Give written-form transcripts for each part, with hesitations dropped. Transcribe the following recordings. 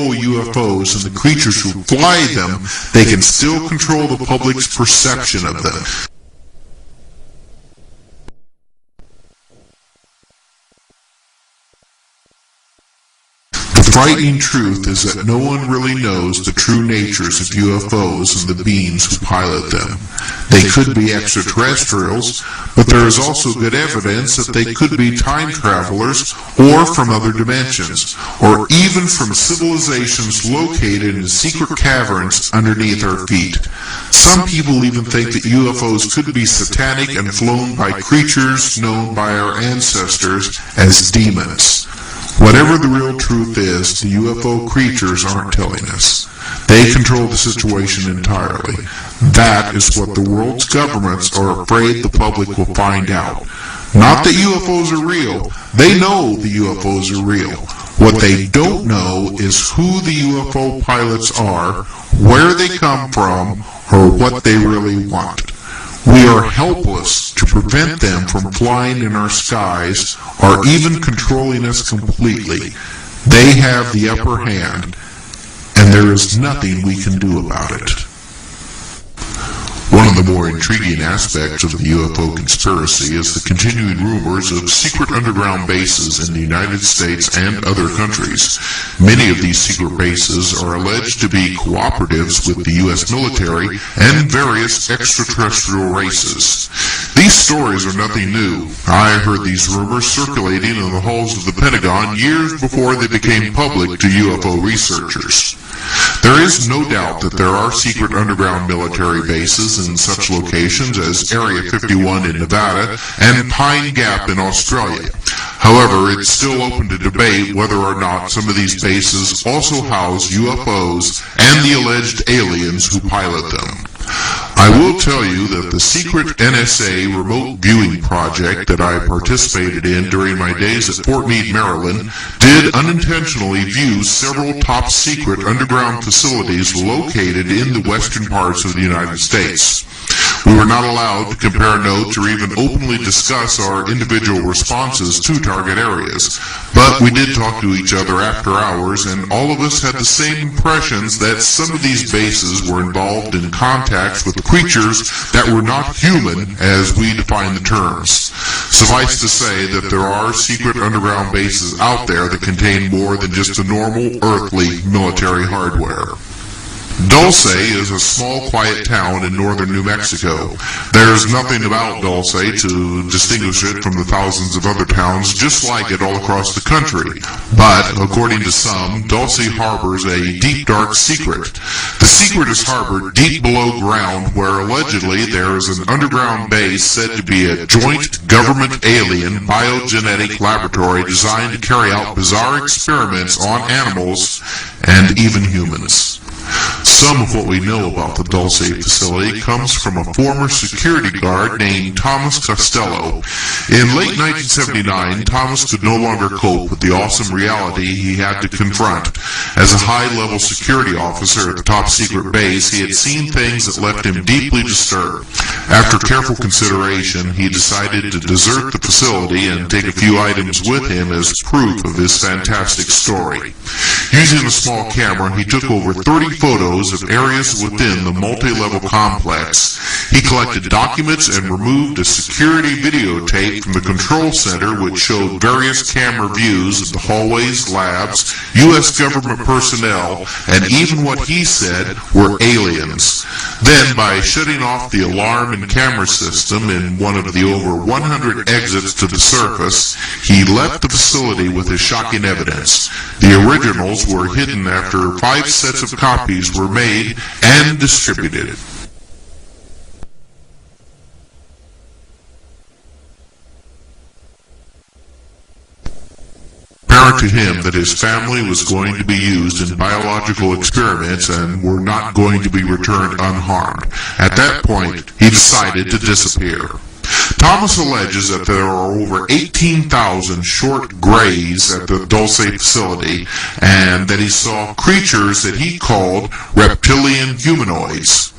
control UFOs and the creatures who fly them, they can still control the public's perception of them. The frightening truth is that no one really knows the true natures of UFOs and the beings who pilot them. They could be extraterrestrials, but there is also good evidence that they could be time travelers or from other dimensions, or even from civilizations located in secret caverns underneath our feet. Some people even think that UFOs could be satanic and flown by creatures known by our ancestors as demons. Whatever the real truth is, the UFO creatures aren't telling us. They control the situation entirely. That is what the world's governments are afraid the public will find out. Not that UFOs are real. They know the UFOs are real. What they don't know is who the UFO pilots are, where they come from, or what they really want. We are helpless to prevent them from flying in our skies or even controlling us completely. They have the upper hand, and there is nothing we can do about it. One of the more intriguing aspects of the UFO conspiracy is the continuing rumors of secret underground bases in the United States and other countries. Many of these secret bases are alleged to be cooperatives with the U.S. military and various extraterrestrial races. These stories are nothing new. I heard these rumors circulating in the halls of the Pentagon years before they became public to UFO researchers. There is no doubt that there are secret underground military bases in such locations as Area 51 in Nevada and Pine Gap in Australia. However, it's still open to debate whether or not some of these bases also house UFOs and the alleged aliens who pilot them. I will tell you that the secret NSA remote viewing project that I participated in during my days at Fort Meade, Maryland, did unintentionally view several top secret underground facilities located in the western parts of the United States. We were not allowed to compare notes or even openly discuss our individual responses to target areas, but we did talk to each other after hours, and all of us had the same impressions that some of these bases were involved in contacts with creatures that were not human as we define the terms. Suffice to say that there are secret underground bases out there that contain more than just the normal earthly military hardware. Dulce is a small, quiet town in northern New Mexico. There's nothing about Dulce to distinguish it from the thousands of other towns just like it all across the country. But, according to some, Dulce harbors a deep, dark secret. The secret is harbored deep below ground where allegedly there is an underground base said to be a joint government alien biogenetic laboratory designed to carry out bizarre experiments on animals and even humans. Some of what we know about the Dulce facility comes from a former security guard named Thomas Costello. In late 1979, Thomas could no longer cope with the awesome reality he had to confront. As a high-level security officer at the top-secret base, he had seen things that left him deeply disturbed. After careful consideration, he decided to desert the facility and take a few items with him as proof of his fantastic story. Using a small camera, he took over 30 photos of areas within the multi-level complex. He collected documents and removed a security videotape from the control center which showed various camera views of the hallways, labs, U.S. government personnel, and even what he said were aliens. Then, by shutting off the alarm and camera system in one of the over 100 exits to the surface, he left the facility with his shocking evidence. The originals were hidden after 5 sets of copies were made and distributed. Apparent to him that his family was going to be used in biological experiments and were not going to be returned unharmed. At that point, he decided to disappear. Thomas alleges that there are over 18,000 short grays at the Dulce facility and that he saw creatures that he called reptilian humanoids.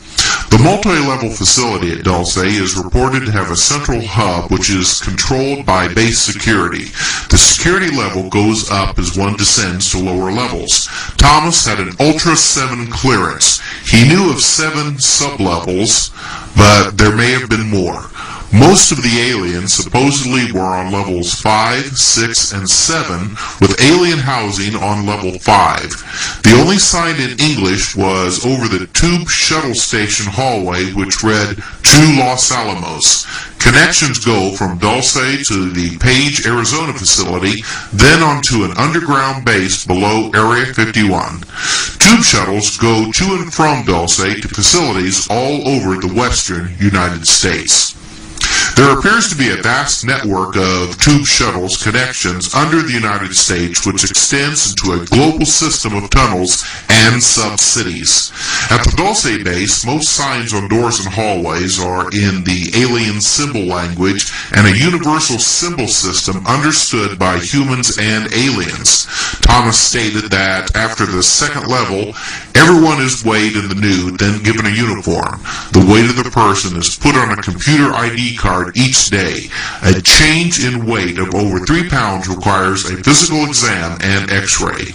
The multi-level facility at Dulce is reported to have a central hub which is controlled by base security. The security level goes up as one descends to lower levels. Thomas had an Ultra 7 clearance. He knew of 7 sub-levels, but there may have been more. Most of the aliens supposedly were on levels 5, 6, and 7, with alien housing on level 5. The only sign in English was over the tube shuttle station hallway, which read, "To Los Alamos." Connections go from Dulce to the Page, Arizona facility, then onto an underground base below Area 51. Tube shuttles go to and from Dulce to facilities all over the western United States. There appears to be a vast network of tube shuttles connections under the United States which extends into a global system of tunnels and sub-cities. At the Dulce base, most signs on doors and hallways are in the alien symbol language and a universal symbol system understood by humans and aliens. Thomas stated that after the second level, everyone is weighed in the nude, then given a uniform. The weight of the person is put on a computer ID card each day. A change in weight of over 3 pounds requires a physical exam and x-ray.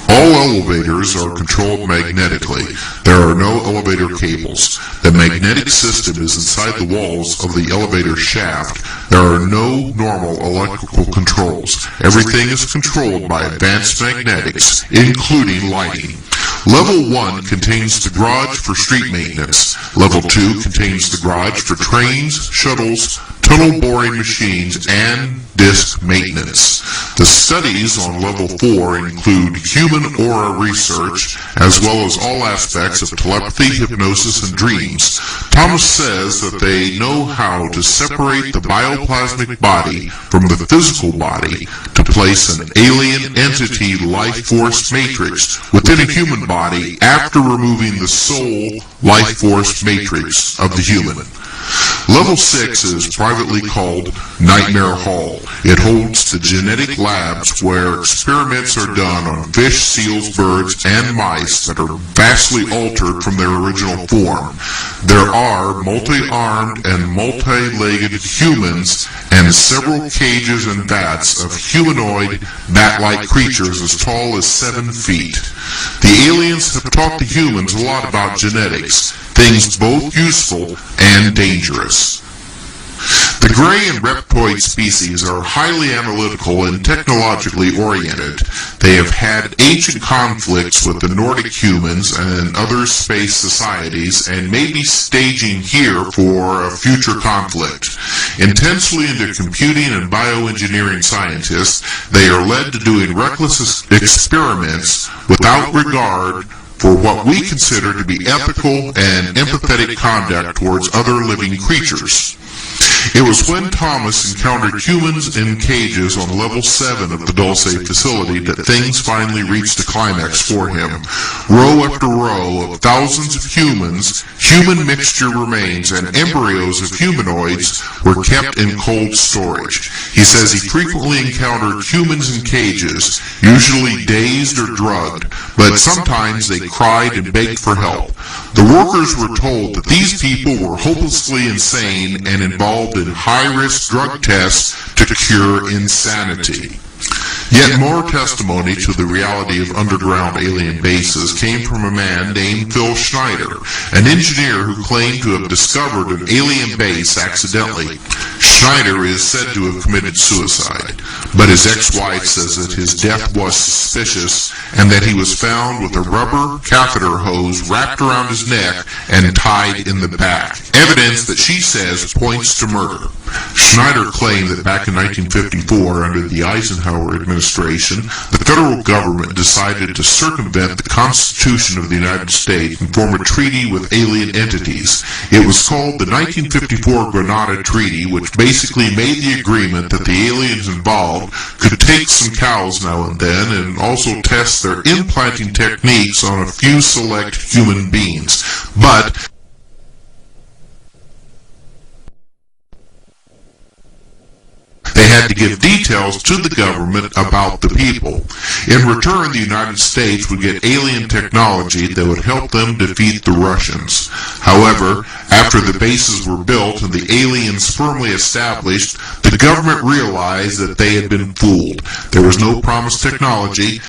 All elevators are controlled magnetically. There are no elevator cables. The magnetic system is inside the walls of the elevator shaft. There are no normal electrical controls. Everything is controlled by advanced magnetics, including lighting. Level 1 contains the garage for street maintenance. Level 2 contains the garage for trains, shuttles, tunnel boring machines, and disk maintenance. The studies on Level 4 include human aura research, as well as all aspects of telepathy, hypnosis, and dreams. Thomas says that they know how to separate the bioplasmic body from the physical body to place an alien entity life force matrix within a human body after removing the soul life force matrix of the human. Level 6 is privately called Nightmare Hall. It holds the genetic labs where experiments are done on fish, seals, birds, and mice that are vastly altered from their original form. There are multi-armed and multi-legged humans and several cages and vats of humanoid, bat-like creatures as tall as 7 feet. The aliens have taught the humans a lot about genetics, things both useful and dangerous. The gray and reptoid species are highly analytical and technologically oriented. They have had ancient conflicts with the Nordic humans and other space societies and may be staging here for a future conflict. Intensely into computing and bioengineering scientists, they are led to doing reckless experiments without regard for what we consider to be ethical and empathetic conduct towards other living creatures. It was when Thomas encountered humans in cages on level 7 of the Dulce facility that things finally reached a climax for him. Row after row of thousands of humans, human mixture remains, and embryos of humanoids were kept in cold storage. He says he frequently encountered humans in cages, usually dazed or drugged, but sometimes they cried and begged for help. The workers were told that these people were hopelessly insane and involved in high-risk drug tests to cure insanity. Yet more testimony to the reality of underground alien bases came from a man named Phil Schneider, an engineer who claimed to have discovered an alien base accidentally. Schneider is said to have committed suicide, but his ex-wife says that his death was suspicious and that he was found with a rubber catheter hose wrapped around his neck and tied in the back, evidence that she says points to murder. Schneider claimed that back in 1954, under the Eisenhower administration, the federal government decided to circumvent the Constitution of the United States and form a treaty with alien entities. It was called the 1954 Granada Treaty, which basically made the agreement that the aliens involved could take some cows now and then and also test their implanting techniques on a few select human beings. But they had to give details to the government about the people. In return, the United States would get alien technology that would help them defeat the Russians. However, after the bases were built and the aliens firmly established, the government realized that they had been fooled. There was no promised technology,